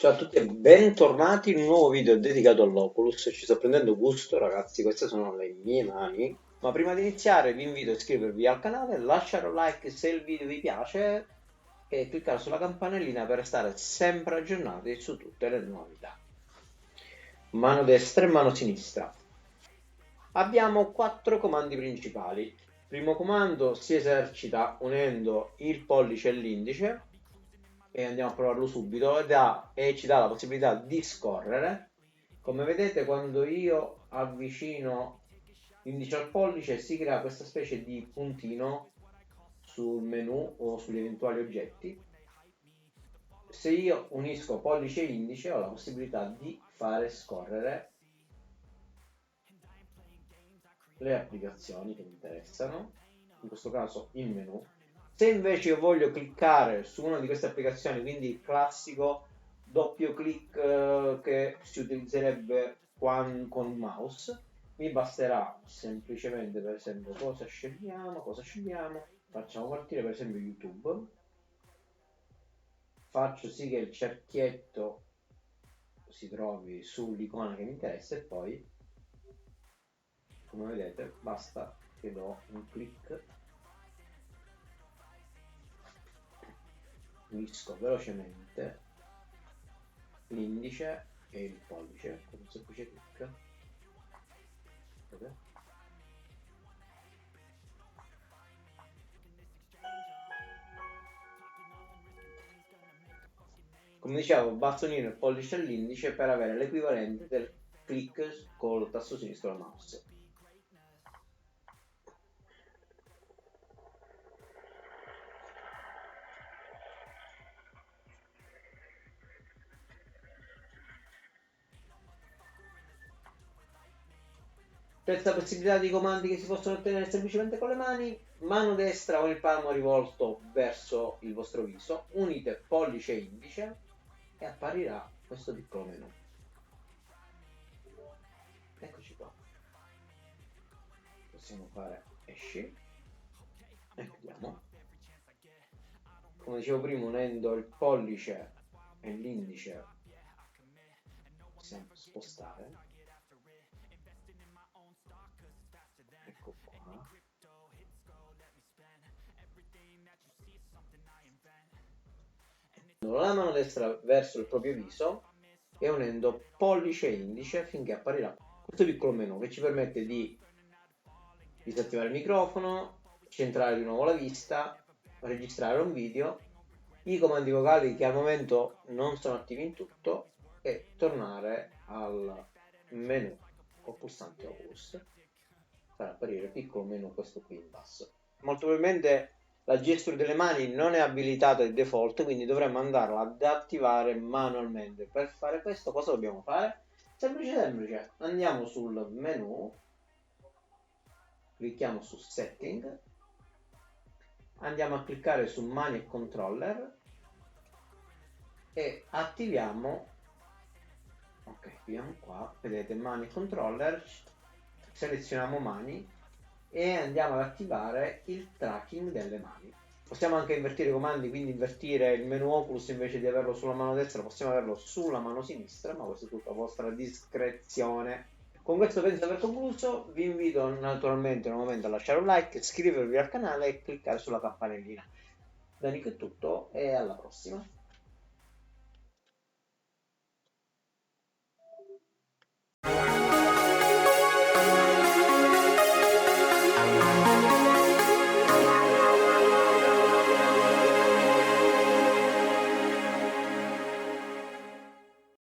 Ciao a tutti e bentornati in un nuovo video dedicato all'Oculus. Ci sto prendendo gusto, ragazzi, queste sono le mie mani. Ma prima di iniziare vi invito a iscrivervi al canale, lasciare un like se il video vi piace e cliccare sulla campanellina per restare sempre aggiornati su tutte le novità. Mano destra e mano sinistra. Abbiamo 4 comandi principali. Il primo comando si esercita unendo il pollice e l'indice e andiamo a provarlo subito e ci dà la possibilità di scorrere. Come vedete, quando io avvicino l'indice al pollice si crea questa specie di puntino sul menu o sugli eventuali oggetti. Se io unisco pollice e indice ho la possibilità di fare scorrere le applicazioni che mi interessano, in questo caso il menu. Se invece io voglio cliccare su una di queste applicazioni, quindi il classico doppio clic che si utilizzerebbe con il mouse, mi basterà semplicemente, per esempio, cosa scegliamo, facciamo partire per esempio YouTube, faccio sì che il cerchietto si trovi sull'icona che mi interessa e poi, come vedete, basta che do un clic, unisco velocemente l'indice e il pollice con un semplice clic. Vedete? Come dicevo, basta unire il pollice e l'indice per avere l'equivalente del clic col tasto sinistro del mouse. Terza possibilità di comandi che si possono ottenere semplicemente con le mani: mano destra con il palmo rivolto verso il vostro viso, unite pollice e indice e apparirà questo piccolo menu. Eccoci qua. Possiamo fare esci e chiudiamo. Come dicevo prima, unendo il pollice e l'indice possiamo spostare. Ecco qua. La mano destra verso il proprio viso e unendo pollice e indice finché apparirà questo piccolo menu che ci permette di disattivare il microfono, centrare di nuovo la vista, registrare un video, i comandi vocali che al momento non sono attivi in tutto e tornare al menu col pulsante Oculus, far apparire il piccolo menu questo qui in basso. Molto probabilmente la gesture delle mani non è abilitata di default, quindi dovremmo andarla ad attivare manualmente. Per fare questo cosa dobbiamo fare? Semplice, andiamo sul menu, clicchiamo su setting, andiamo a cliccare su mani e controller e attiviamo, ok, vediamo qua, vedete mani e controller, selezioniamo mani e andiamo ad attivare il tracking delle mani. Possiamo anche invertire i comandi, quindi invertire il menu Oculus, invece di averlo sulla mano destra possiamo averlo sulla mano sinistra, ma questo è tutto a vostra discrezione. Con questo penso di aver concluso, vi invito naturalmente nuovamente a lasciare un like, iscrivervi al canale e cliccare sulla campanellina. Da Nico è tutto e alla prossima.